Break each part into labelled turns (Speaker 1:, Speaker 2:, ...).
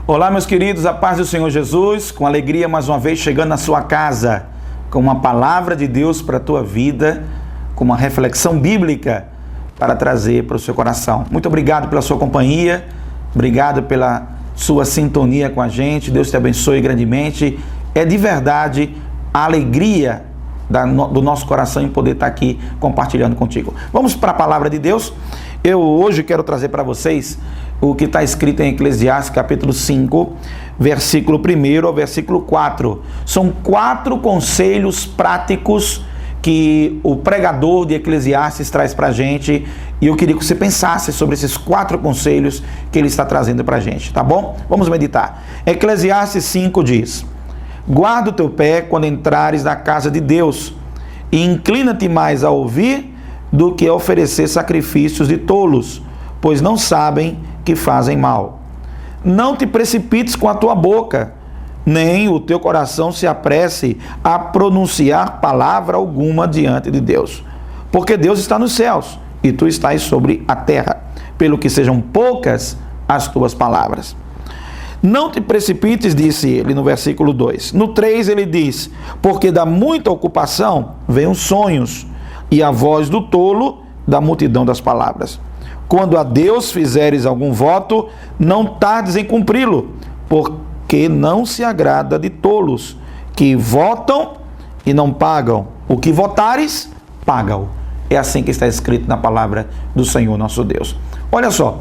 Speaker 1: Olá, meus queridos, a paz do Senhor Jesus, com alegria mais uma vez chegando na sua casa, com uma palavra de Deus para a tua vida, com uma reflexão bíblica para trazer para o seu coração. Muito obrigado pela sua companhia, obrigado pela sua sintonia com a gente, Deus te abençoe grandemente. É de verdade a alegria do nosso coração em poder estar aqui compartilhando contigo. Vamos para a palavra de Deus. Eu hoje quero trazer para vocês o que está escrito em Eclesiastes capítulo 5, versículo 1 ao versículo 4. São 4 conselhos práticos que o pregador de Eclesiastes traz para a gente, e eu queria que você pensasse sobre esses 4 conselhos que ele está trazendo para a gente, tá bom? Vamos meditar. Eclesiastes 5 diz: guarda o teu pé quando entrares na casa de Deus, e inclina-te mais a ouvir do que a oferecer sacrifícios de tolos, pois não sabem que fazem mal. Não te precipites com a tua boca, nem o teu coração se apresse a pronunciar palavra alguma diante de Deus, porque Deus está nos céus e tu estás sobre a terra, pelo que sejam poucas as tuas palavras. Não te precipites, disse ele no versículo 2. No 3 ele diz: porque da muita ocupação vêm os sonhos, e a voz do tolo da multidão das palavras. Quando a Deus fizeres algum voto, não tardes em cumpri-lo, porque não se agrada de tolos, que votam e não pagam. O que votares, paga-o. É assim que está escrito na palavra do Senhor nosso Deus. Olha só,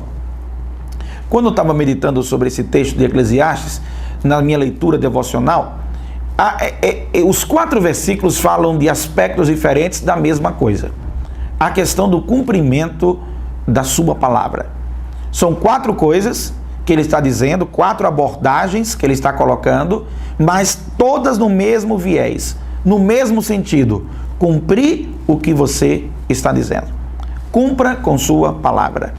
Speaker 1: quando eu estava meditando sobre esse texto de Eclesiastes, na minha leitura devocional, os 4 versículos falam de aspectos diferentes da mesma coisa. A questão do cumprimento da sua palavra. São 4 coisas que ele está dizendo, 4 abordagens que ele está colocando, mas todas no mesmo viés, no mesmo sentido: cumprir o que você está dizendo. Cumpra com sua palavra.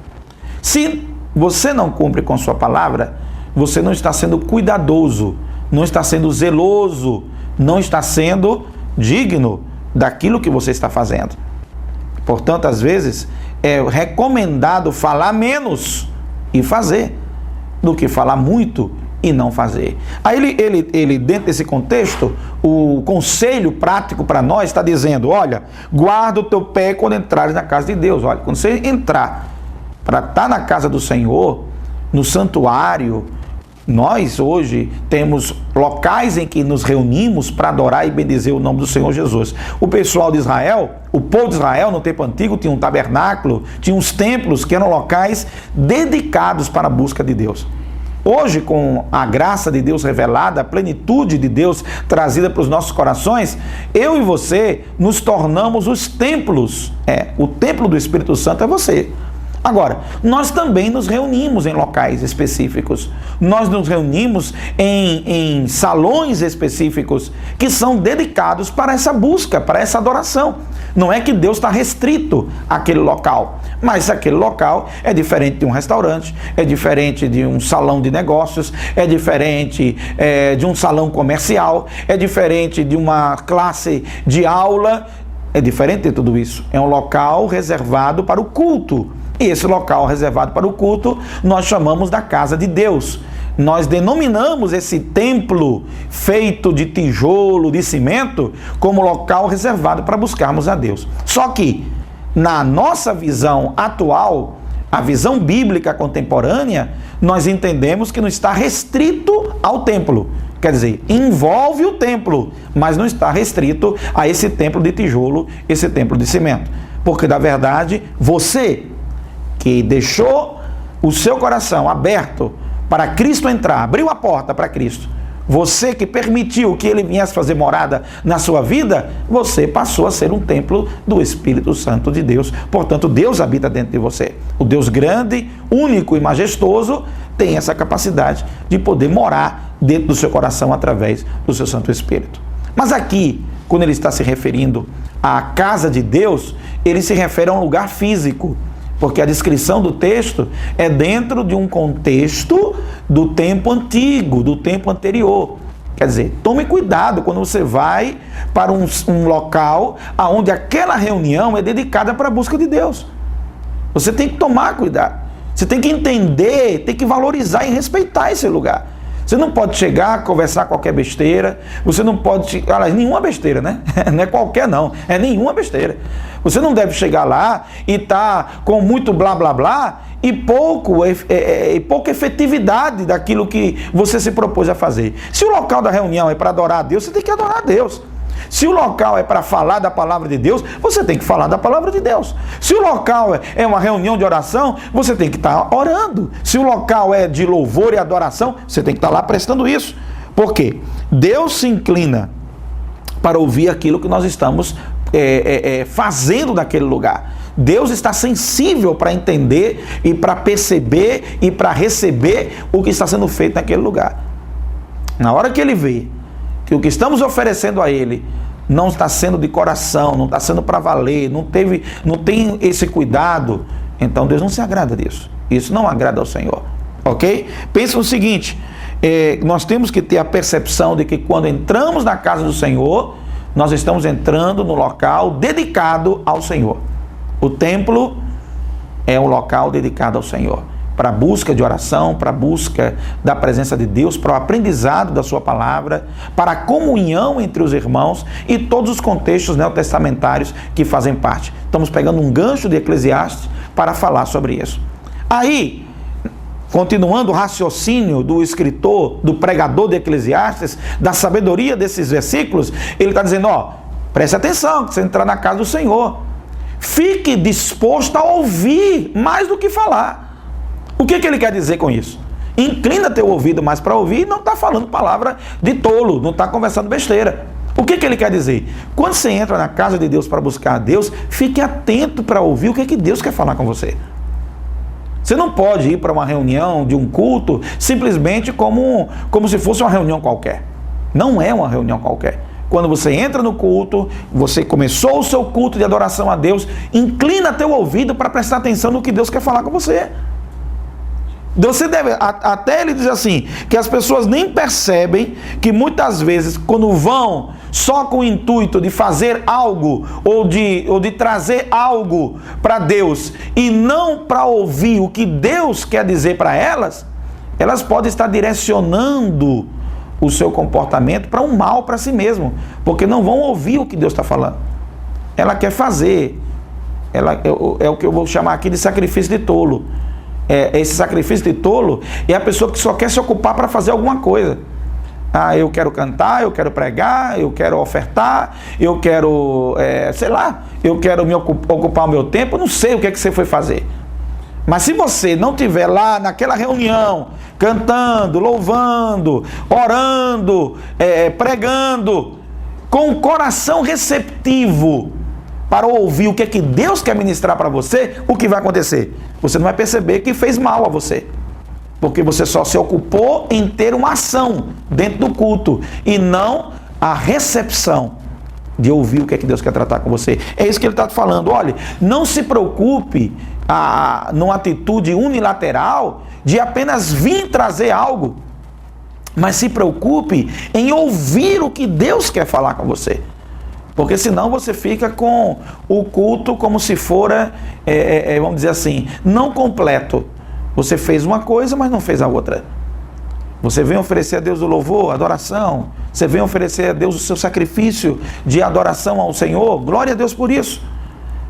Speaker 1: Se você não cumpre com sua palavra, você não está sendo cuidadoso, não está sendo zeloso, não está sendo digno daquilo que você está fazendo. Portanto, às vezes, é recomendado falar menos e fazer, do que falar muito e não fazer. Aí ele dentro desse contexto, o conselho prático para nós está dizendo: olha, guarda o teu pé quando entrares na casa de Deus. Olha, quando você entrar para estar na casa do Senhor, no santuário, nós hoje temos locais em que nos reunimos para adorar e bendizer o nome do Senhor Jesus. O pessoal de Israel, o povo de Israel no tempo antigo tinha um tabernáculo, tinha uns templos que eram locais dedicados para a busca de Deus. Hoje, com a graça de Deus revelada, a plenitude de Deus trazida para os nossos corações, eu e você nos tornamos os templos. O templo do Espírito Santo é você. Agora, nós também nos reunimos em locais específicos, nós nos reunimos em salões específicos que são dedicados para essa busca, para essa adoração. Não é que Deus está restrito àquele local, mas aquele local é diferente de um restaurante, é diferente de um salão de negócios, é diferente de um salão comercial, é diferente de uma classe de aula, é diferente de tudo isso. É um local reservado para o culto. E esse local reservado para o culto, nós chamamos da casa de Deus. Nós denominamos esse templo feito de tijolo, de cimento, como local reservado para buscarmos a Deus. Só que, na nossa visão atual, a visão bíblica contemporânea, nós entendemos que não está restrito ao templo. Quer dizer, envolve o templo, mas não está restrito a esse templo de tijolo, esse templo de cimento. Porque, na verdade, você que deixou o seu coração aberto para Cristo entrar, abriu a porta para Cristo, você que permitiu que Ele viesse fazer morada na sua vida, você passou a ser um templo do Espírito Santo de Deus. Portanto, Deus habita dentro de você. O Deus grande, único e majestoso tem essa capacidade de poder morar dentro do seu coração através do seu Santo Espírito. Mas aqui, quando ele está se referindo à casa de Deus, ele se refere a um lugar físico, porque a descrição do texto é dentro de um contexto do tempo antigo, do tempo anterior. Quer dizer, tome cuidado quando você vai para um local onde aquela reunião é dedicada para a busca de Deus. Você tem que tomar cuidado. Você tem que entender, tem que valorizar e respeitar esse lugar. Você não pode chegar, conversar qualquer besteira. Você não pode... Olha, nenhuma besteira, né? Não é qualquer não. É nenhuma besteira. Você não deve chegar lá e estar com muito blá, blá, blá e pouca efetividade daquilo que você se propôs a fazer. Se o local da reunião é para adorar a Deus, você tem que adorar a Deus. Se o local é para falar da palavra de Deus, você tem que falar da palavra de Deus. Se o local é uma reunião de oração, você tem que estar orando. Se o local é de louvor e adoração, você tem que estar lá prestando isso. Por quê? Deus se inclina para ouvir aquilo que nós estamos fazendo naquele lugar. Deus está sensível para entender e para perceber e para receber o que está sendo feito naquele lugar. Na hora que Ele vê que o que estamos oferecendo a Ele não está sendo de coração, não está sendo para valer, não tem esse cuidado, então Deus não se agrada disso. Isso não agrada ao Senhor, ok? Pensa no seguinte, nós temos que ter a percepção de que quando entramos na casa do Senhor, nós estamos entrando no local dedicado ao Senhor. O templo é um local dedicado ao Senhor, para a busca de oração, para a busca da presença de Deus, para o aprendizado da sua palavra, para a comunhão entre os irmãos e todos os contextos neotestamentários que fazem parte. Estamos pegando um gancho de Eclesiastes para falar sobre isso. Aí, continuando o raciocínio do escritor, do pregador de Eclesiastes, da sabedoria desses versículos, ele está dizendo, preste atenção, que você entrar na casa do Senhor, fique disposto a ouvir mais do que falar. O que ele quer dizer com isso? Inclina teu ouvido mais para ouvir e não está falando palavra de tolo, não está conversando besteira. O que ele quer dizer? Quando você entra na casa de Deus para buscar a Deus, fique atento para ouvir o que Deus quer falar com você. Você não pode ir para uma reunião de um culto simplesmente como se fosse uma reunião qualquer. Não é uma reunião qualquer. Quando você entra no culto, você começou o seu culto de adoração a Deus, inclina teu ouvido para prestar atenção no que Deus quer falar com você. Você deve, até ele diz assim, que as pessoas nem percebem que muitas vezes quando vão só com o intuito de fazer algo ou de trazer algo para Deus e não para ouvir o que Deus quer dizer para elas, elas podem estar direcionando o seu comportamento para um mal para si mesmo, porque não vão ouvir o que Deus está falando. Ela quer fazer, é o que eu vou chamar aqui de sacrifício de tolo. Esse sacrifício de tolo é a pessoa que só quer se ocupar para fazer alguma coisa. Eu quero cantar, eu quero pregar, eu quero ofertar, eu quero, eu quero ocupar o meu tempo, não sei o que você foi fazer. Mas se você não estiver lá naquela reunião, cantando, louvando, orando, pregando, com o coração receptivo, para ouvir o que Deus quer ministrar para você, o que vai acontecer? Você não vai perceber que fez mal a você. Porque você só se ocupou em ter uma ação dentro do culto e não a recepção de ouvir o que Deus quer tratar com você. É isso que ele está falando. Olha, não se preocupe numa atitude unilateral de apenas vir trazer algo, mas se preocupe em ouvir o que Deus quer falar com você. Porque senão você fica com o culto como se fora, vamos dizer assim, não completo. Você fez uma coisa, mas não fez a outra. Você vem oferecer a Deus o louvor, a adoração. Você vem oferecer a Deus o seu sacrifício de adoração ao Senhor. Glória a Deus por isso.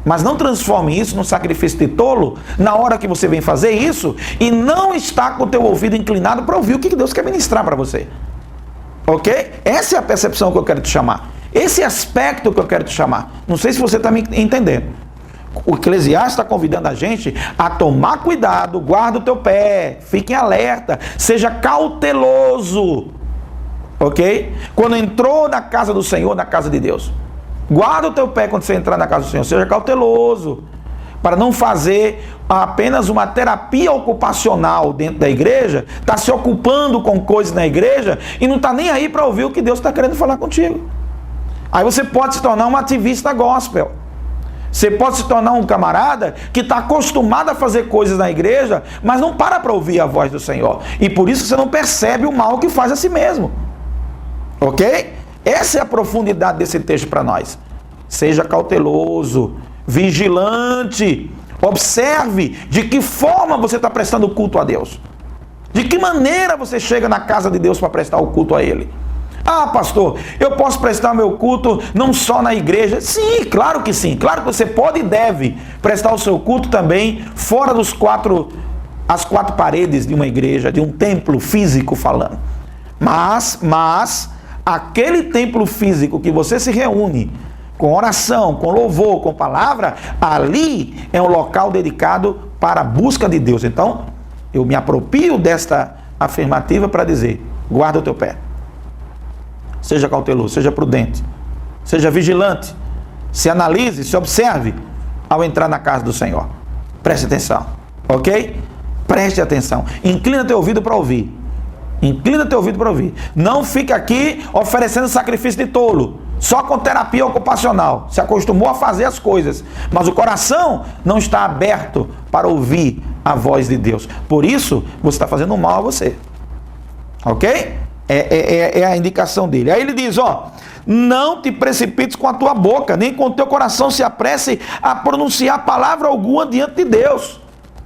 Speaker 1: Mas não transforme isso num sacrifício de tolo na hora que você vem fazer isso e não está com o teu ouvido inclinado para ouvir o que Deus quer ministrar para você. Ok? Essa é a percepção que eu quero te chamar. Esse aspecto que eu quero te chamar. Não sei se você está me entendendo. O Eclesiastes está convidando a gente a tomar cuidado, guarda o teu pé, fique em alerta, seja cauteloso. Ok? Quando entrou na casa do Senhor, na casa de Deus, guarda o teu pé quando você entrar na casa do Senhor, seja cauteloso, para não fazer apenas uma terapia ocupacional dentro da igreja, está se ocupando com coisas na igreja e não está nem aí para ouvir o que Deus está querendo falar contigo. Aí você pode se tornar um ativista gospel. Você pode se tornar um camarada que está acostumado a fazer coisas na igreja, mas não para ouvir a voz do Senhor. E por isso você não percebe o mal que faz a si mesmo. Ok? Essa é a profundidade desse texto para nós. Seja cauteloso, vigilante, observe de que forma você está prestando culto a Deus. De que maneira você chega na casa de Deus para prestar o culto a Ele? Ah, pastor, eu posso prestar meu culto não só na igreja? Sim, claro que sim. Claro que você pode e deve prestar o seu culto também fora as quatro paredes de uma igreja, de um templo físico falando. Mas aquele templo físico que você se reúne com oração, com louvor, com palavra, ali é um local dedicado para a busca de Deus. Então, eu me aproprio desta afirmativa para dizer: guarda o teu pé. Seja cauteloso, seja prudente, seja vigilante, se analise, se observe ao entrar na casa do Senhor. Preste atenção, ok? Preste atenção. Inclina teu ouvido para ouvir. Inclina teu ouvido para ouvir. Não fique aqui oferecendo sacrifício de tolo, só com terapia ocupacional. Se acostumou a fazer as coisas, mas o coração não está aberto para ouvir a voz de Deus. Por isso, você está fazendo mal a você. Ok? É a indicação dele. Aí ele diz, não te precipites com a tua boca, nem com o teu coração se apresse a pronunciar palavra alguma diante de Deus.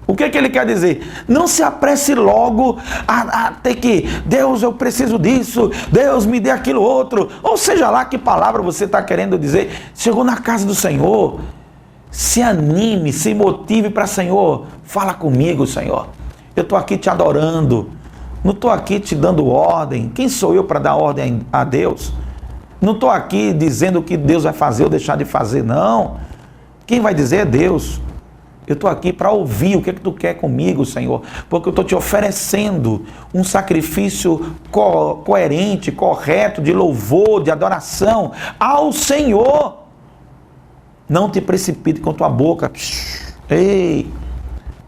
Speaker 1: O que ele quer dizer? Não se apresse logo a ter que, Deus, eu preciso disso, Deus, me dê aquilo outro. Ou seja lá que palavra você está querendo dizer. Chegou na casa do Senhor, se anime, se motive para Senhor, fala comigo, Senhor. Eu estou aqui te adorando. Não estou aqui te dando ordem. Quem sou eu para dar ordem a Deus? Não estou aqui dizendo o que Deus vai fazer ou deixar de fazer, não. Quem vai dizer é Deus. Eu estou aqui para ouvir o que é que tu quer comigo, Senhor. Porque eu estou te oferecendo um sacrifício coerente, correto, de louvor, de adoração ao Senhor. Não te precipite com tua boca. Ei,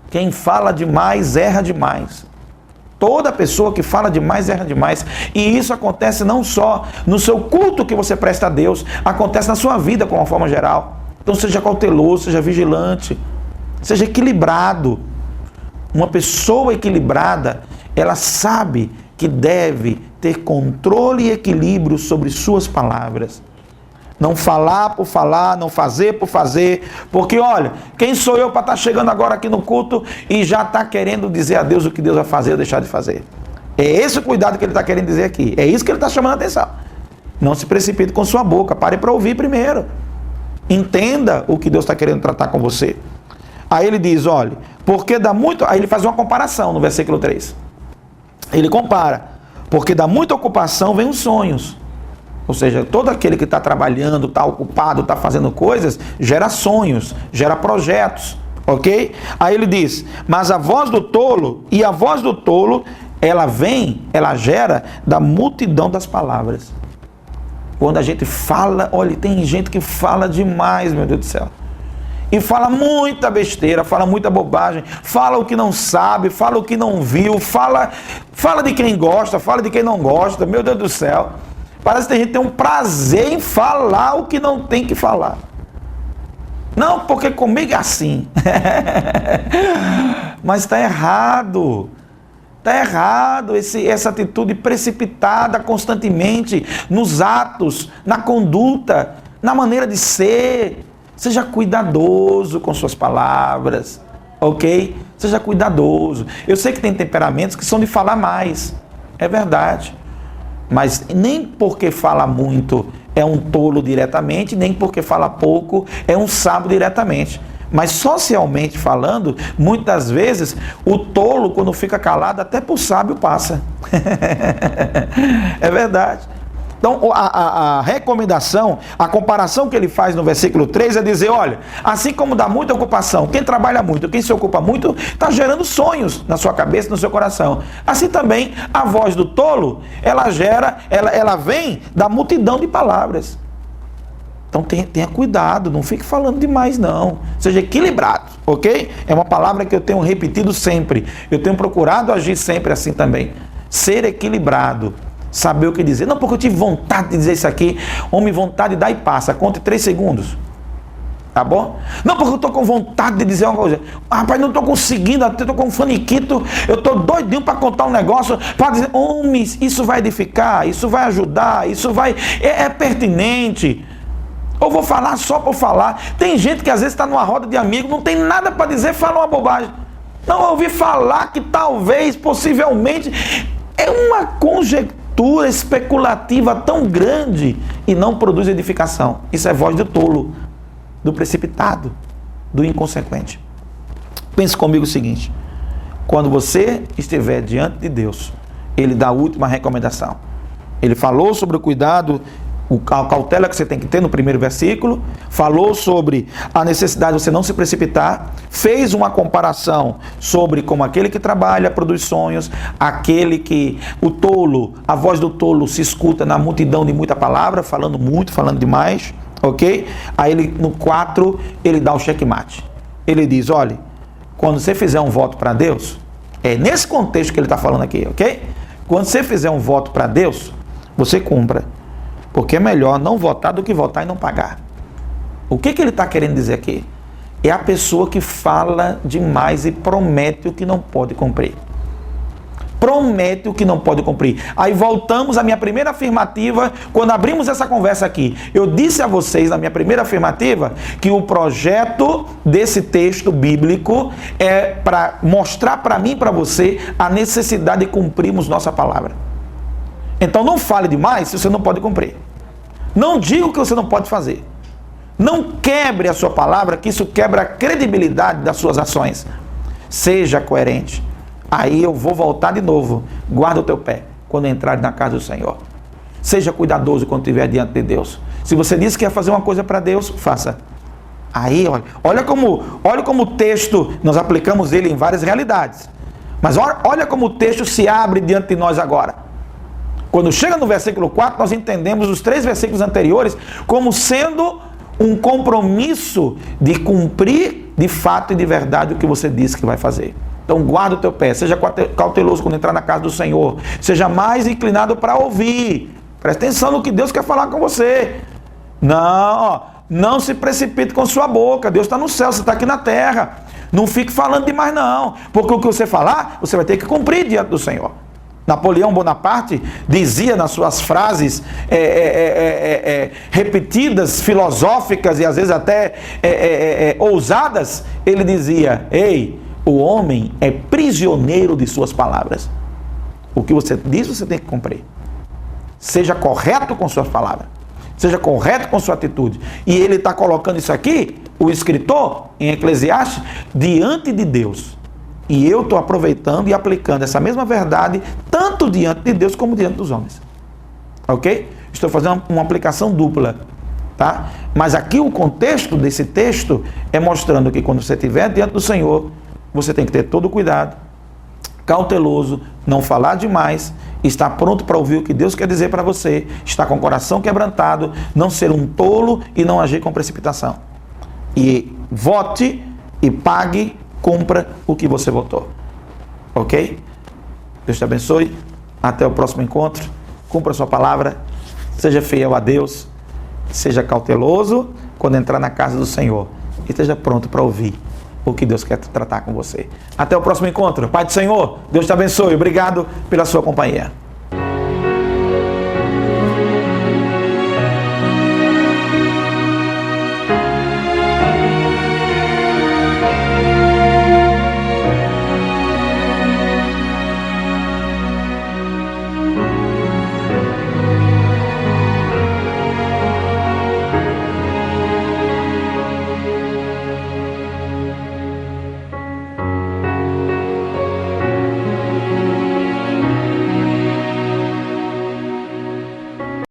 Speaker 1: quem fala demais, erra demais. Toda pessoa que fala demais, erra demais. E isso acontece não só no seu culto que você presta a Deus, acontece na sua vida de uma forma geral. Então seja cauteloso, seja vigilante, seja equilibrado. Uma pessoa equilibrada, ela sabe que deve ter controle e equilíbrio sobre suas palavras. Não falar por falar, não fazer por fazer, porque olha, quem sou eu para estar chegando agora aqui no culto e já está querendo dizer a Deus o que Deus vai fazer ou deixar de fazer? É esse o cuidado que ele está querendo dizer aqui, é isso que ele está chamando a atenção. Não se precipite com sua boca, pare para ouvir primeiro. Entenda o que Deus está querendo tratar com você. Aí ele diz, olha, porque dá muito... Aí ele faz uma comparação no versículo 3. Ele compara, porque dá muita ocupação vem os sonhos. Ou seja, todo aquele que está trabalhando, está ocupado, está fazendo coisas, gera sonhos, gera projetos, ok? Aí ele diz, mas a voz do tolo, ela gera da multidão das palavras. Quando a gente fala, olha, tem gente que fala demais, meu Deus do céu. E fala muita besteira, fala muita bobagem, fala o que não sabe, fala o que não viu, fala de quem gosta, fala de quem não gosta, meu Deus do céu. Parece que tem gente que tem um prazer em falar o que não tem que falar. Não, porque comigo é assim. Mas está errado. Está errado essa atitude precipitada constantemente nos atos, na conduta, na maneira de ser. Seja cuidadoso com suas palavras, ok? Seja cuidadoso. Eu sei que tem temperamentos que são de falar mais. É verdade. Mas nem porque fala muito é um tolo diretamente, nem porque fala pouco é um sábio diretamente. Mas socialmente falando, muitas vezes o tolo, quando fica calado, até por sábio passa. É verdade. Então a recomendação, a comparação que ele faz no versículo 3 é dizer, olha, assim como dá muita ocupação, quem trabalha muito, quem se ocupa muito, está gerando sonhos na sua cabeça, no seu coração. Assim também a voz do tolo, ela vem da multidão de palavras. Então tenha cuidado, não fique falando demais não, seja equilibrado, ok? É uma palavra que eu tenho repetido sempre, eu tenho procurado agir sempre assim também, ser equilibrado. Saber o que dizer. Não, porque eu tive vontade de dizer isso aqui. Homem, vontade dá e passa. Conte 3 segundos. Tá bom? Não, porque eu estou com vontade de dizer uma coisa. Rapaz, não estou conseguindo. Eu estou com um faniquito. Eu estou doidinho para contar um negócio. Para dizer, homem, isso vai edificar. Isso vai ajudar. Isso vai... É pertinente. Ou vou falar só por falar. Tem gente que às vezes está numa roda de amigos. Não tem nada para dizer. Fala uma bobagem. Não, eu ouvi falar que talvez, possivelmente, é uma conjectura especulativa tão grande e não produz edificação. Isso é voz do tolo, do precipitado, do inconsequente. Pense comigo o seguinte: quando você estiver diante de Deus, Ele dá a última recomendação. Ele falou sobre o cuidado, a cautela que você tem que ter no primeiro versículo, falou sobre a necessidade de você não se precipitar, fez uma comparação sobre como aquele que trabalha produz sonhos, aquele que, o tolo, a voz do tolo se escuta na multidão de muita palavra, falando muito, falando demais, ok? Aí ele, no 4, ele dá o checkmate. Ele diz, olha, quando você fizer um voto para Deus, é nesse contexto que ele está falando aqui, ok? Quando você fizer um voto para Deus, você cumpra. Porque é melhor não votar do que votar e não pagar. O que ele está querendo dizer aqui? É a pessoa que fala demais e promete o que não pode cumprir. Promete o que não pode cumprir. Aí voltamos à minha primeira afirmativa, quando abrimos essa conversa aqui. Eu disse a vocês, na minha primeira afirmativa, que o projeto desse texto bíblico é para mostrar para mim e para você a necessidade de cumprirmos nossa palavra. Então não fale demais se você não pode cumprir. Não diga o que você não pode fazer. Não quebre a sua palavra, que isso quebra a credibilidade das suas ações. Seja coerente. Aí eu vou voltar de novo. Guarda o teu pé quando entrar na casa do Senhor. Seja cuidadoso quando estiver diante de Deus. Se você disse que ia fazer uma coisa para Deus, faça. Aí, olha como o texto, nós aplicamos ele em várias realidades. Mas olha como o texto se abre diante de nós agora. Quando chega no versículo 4, nós entendemos os 3 versículos anteriores como sendo um compromisso de cumprir de fato e de verdade o que você disse que vai fazer. Então guarda o teu pé, seja cauteloso quando entrar na casa do Senhor, seja mais inclinado para ouvir. Presta atenção no que Deus quer falar com você. Não se precipite com sua boca. Deus está no céu, você está aqui na terra. Não fique falando demais não, porque o que você falar, você vai ter que cumprir diante do Senhor. Napoleão Bonaparte dizia nas suas frases repetidas, filosóficas e às vezes até ousadas, ele dizia, ei, o homem é prisioneiro de suas palavras. O que você diz, você tem que cumprir. Seja correto com suas palavras. Seja correto com sua atitude. E ele está colocando isso aqui, o escritor, em Eclesiastes, diante de Deus. E eu estou aproveitando e aplicando essa mesma verdade, tanto diante de Deus como diante dos homens. Ok? Estou fazendo uma aplicação dupla. Tá? Mas aqui o contexto desse texto é mostrando que quando você estiver diante do Senhor, você tem que ter todo o cuidado, cauteloso, não falar demais, estar pronto para ouvir o que Deus quer dizer para você, estar com o coração quebrantado, não ser um tolo e não agir com precipitação. E vote e pague, cumpra o que você votou. Ok? Deus te abençoe. Até o próximo encontro. Cumpra a sua palavra. Seja fiel a Deus. Seja cauteloso quando entrar na casa do Senhor. E esteja pronto para ouvir o que Deus quer tratar com você. Até o próximo encontro. Pai do Senhor, Deus te abençoe. Obrigado pela sua companhia.